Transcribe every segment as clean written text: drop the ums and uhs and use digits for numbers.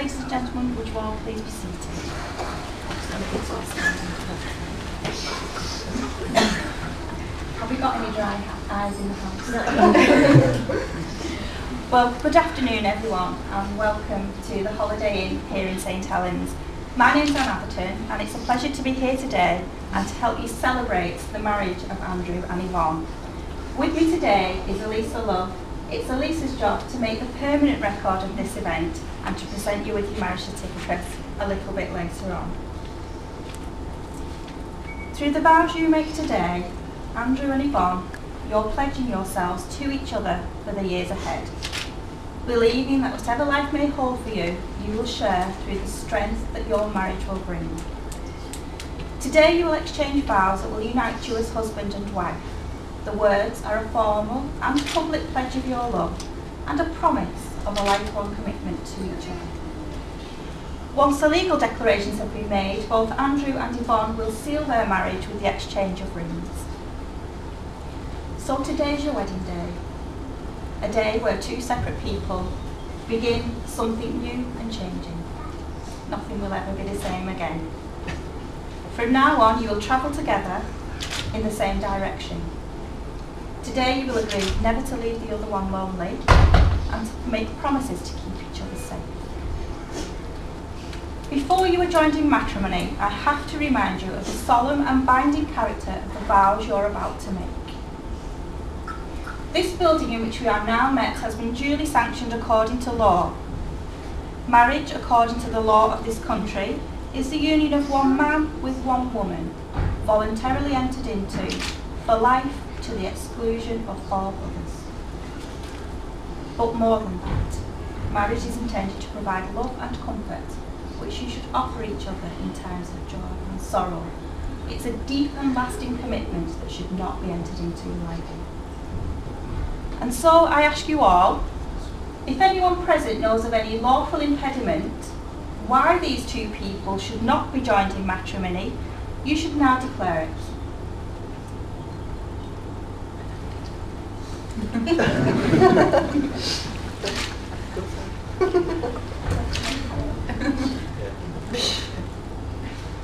ladies and gentlemen, would you all please be seated? Have we got any dry eyes in the house? Well, good afternoon everyone, and welcome to the Holiday Inn here in St Helens. My name's Anne Atherton, and it's a pleasure to be here today and to help you celebrate the marriage of Andrew and Yvonne. With me today is Elisa Love. It's Elisa's job to make the permanent record of this event and to present you with your marriage certificates a little bit later on. Through the vows you make today, Andrew and Yvonne, you're pledging yourselves to each other for the years ahead, believing that whatever life may hold for you, you will share through the strength that your marriage will bring. Today you will exchange vows that will unite you as husband and wife. The words are a formal and public pledge of your love and a promise of a lifelong commitment to each other. Once the legal declarations have been made, both Andrew and Yvonne will seal their marriage with the exchange of rings. So today is your wedding day, a day where two separate people begin something new and changing. Nothing will ever be the same again. From now on, you will travel together in the same direction. Today you will agree never to leave the other one lonely and to make promises to keep each other safe. Before you are joined in matrimony, I have to remind you of the solemn and binding character of the vows you're about to make. This building in which we are now met has been duly sanctioned according to law. Marriage, according to the law of this country, is the union of one man with one woman, voluntarily entered into, for life, to the exclusion of all others. But more than that, marriage is intended to provide love and comfort, which you should offer each other in times of joy and sorrow. It's a deep and lasting commitment that should not be entered into lightly. And so I ask you all, if anyone present knows of any lawful impediment why these two people should not be joined in matrimony, you should now declare it.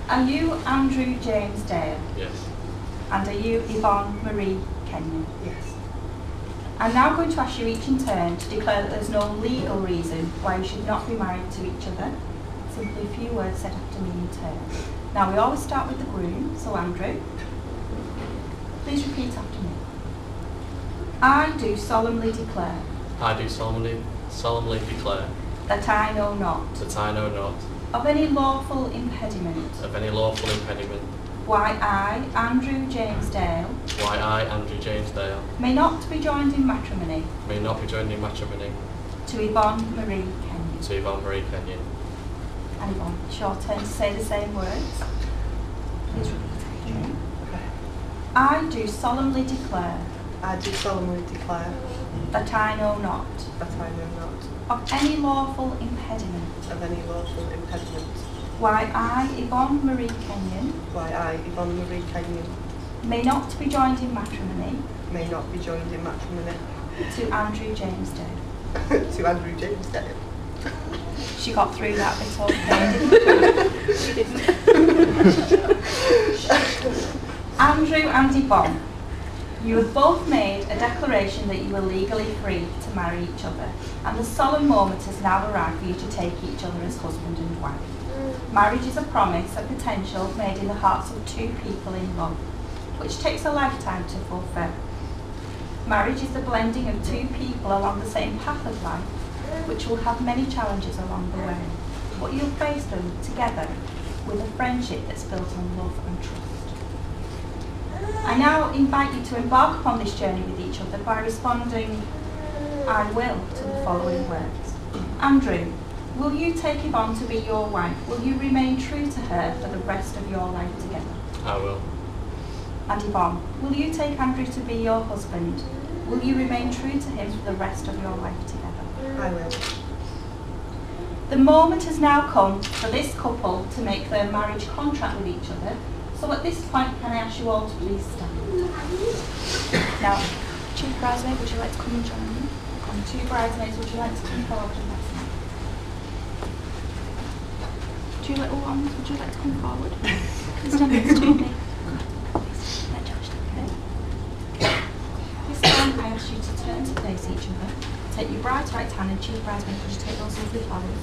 Are you Andrew James Dale? Yes. And are you Yvonne Marie Kenyon? Yes. I'm now going to ask you each in turn to declare that there's no legal reason why you should not be married to each other. Simply a few words said after me in turn. Now we always start with the groom, so Andrew, please repeat after me. I do solemnly declare. I do solemnly declare. That I know not. That I know not. Of any lawful impediment. Of any lawful impediment. Why I, Andrew James Dale. Why I, Andrew James Dale. May not be joined in matrimony. May not be joined in matrimony. To Yvonne Marie Kenyon. To Yvonne Marie Kenyon. And Yvonne, it's your turn to say the same words. Please repeat after me. I do solemnly declare. I do solemnly declare. That I know not. That I know not. Of any lawful impediment. Of any lawful impediment. Why I, Yvonne Marie Kenyon. Why I, Yvonne Marie Kenyon. May not be joined in matrimony. May not be joined in matrimony. To Andrew James Dale. To Andrew James Dale. She got through that bit okay. Andrew and Yvonne, you have both made a declaration that you are legally free to marry each other, and the solemn moment has now arrived for you to take each other as husband and wife. Marriage is a promise, a potential made in the hearts of two people in love, which takes a lifetime to fulfill. Marriage is the blending of two people along the same path of life, which will have many challenges along the way, but you'll face them together with a friendship that's built on love and trust. I now invite you to embark upon this journey with each other by responding, I will, to the following words. Andrew, will you take Yvonne to be your wife? Will you remain true to her for the rest of your life together? I will. And Yvonne, will you take Andrew to be your husband? Will you remain true to him for the rest of your life together? I will. The moment has now come for this couple to make their marriage contract with each other. So at this point, can I ask you all to please stand? Now, chief bridesmaid, would you like to come and join me? And two bridesmaids, would you like to come forward and pass me? two little ones, would you like to come forward? Stand next to me. This time I ask you to turn to face each other. Take your right hand and choose bridesmaid. Could you take those lovely flowers?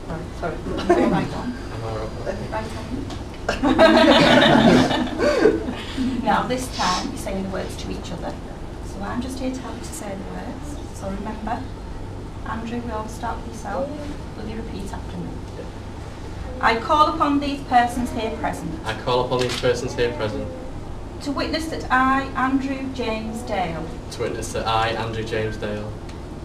Right, sorry. Right on. Am I right? Right hand. Now this time you're saying the words to each other. So I'm just here to help you to say the words. So remember, Andrew, we all start with yourself. Will you repeat after me? I call upon these persons here present I call upon these persons here present to witness that I, Andrew James Dale, to witness that I, Andrew James Dale,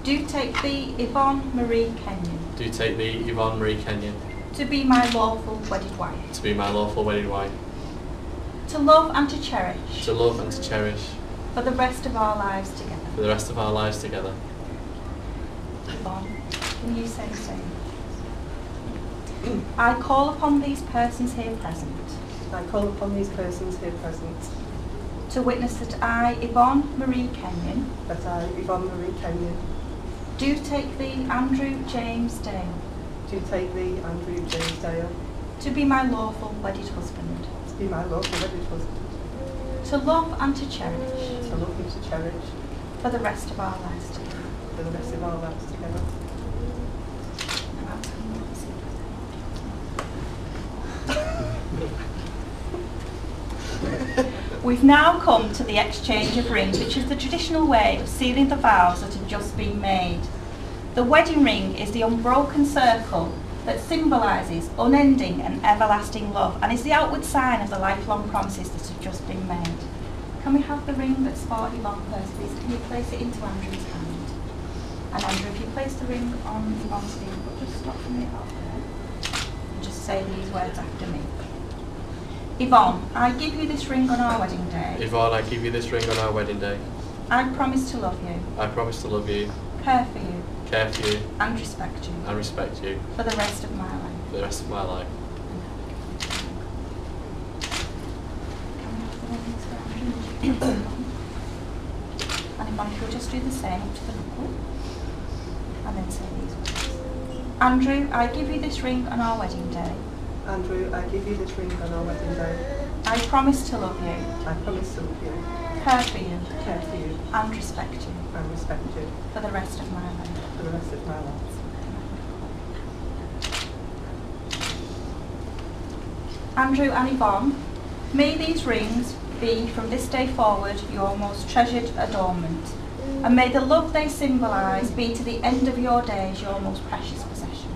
do take thee, Yvonne Marie Kenyon, do take thee, Yvonne Marie Kenyon, to be my lawful wedded wife, to be my lawful wedded wife, to love and to cherish to love and to cherish for the rest of our lives together. for the rest of our lives together. Yvonne, can you say the same? I call upon these persons here present I call upon these persons here present to witness that I, Yvonne Marie Kenyon, that I, Yvonne Marie Kenyon, do take thee, Andrew James Dale, do take thee, Andrew James Dale, to be my lawful wedded husband, to be my lawful wedded husband, to love and to cherish to love and to cherish for the rest of our lives together. for the rest of our lives together. We've now come to the exchange of rings, which is the traditional way of sealing the vows that have just been made. The wedding ring is the unbroken circle that symbolises unending and everlasting love and is the outward sign of the lifelong promises that have just been made. Can we have the ring that's for Yvonne first, please? Can you place it into Andrew's hand? And Andrew, if you place the ring on Yvonne's finger, but just stop for me about there. And just say these words after me. Yvonne, I give you this ring on our wedding day. Yvonne, I give you this ring on our wedding day. I promise to love you, I promise to love you, care for you, care for you, and respect you and respect you for the rest of my life. for the rest of my life. Can we have the rings for Andrew? And Yvonne, if you'll just do the same up to the knuckle, and then say these words. Andrew, I give you this ring on our wedding day. Andrew, I give you this ring on our wedding day. I promise to love you, I promise to love you, care for you, care for you, and respect you and respect you for the rest of my life. for the rest of my life. Andrew and Yvonne, may these rings be from this day forward your most treasured adornment, and may the love they symbolise be to the end of your days your most precious possession.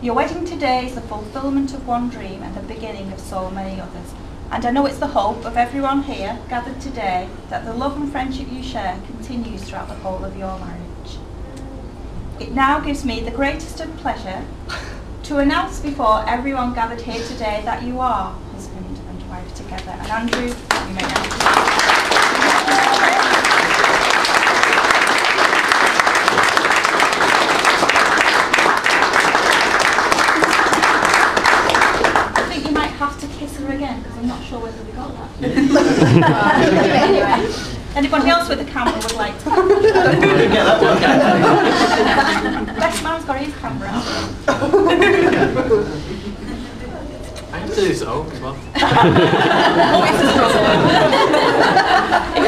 Your wedding today is the fulfilment of one dream and the beginning of so many others. And I know it's the hope of everyone here gathered today that the love and friendship you share continues throughout the whole of your marriage. It now gives me the greatest of pleasure to announce before everyone gathered here today that you are husband and wife together. And Andrew, you may now. Have to kiss her again because I'm not sure whether we got that. Anyway, anybody else with a camera would like to? Best man's got his camera out. I have to do this at home as well. Oh, it's a problem.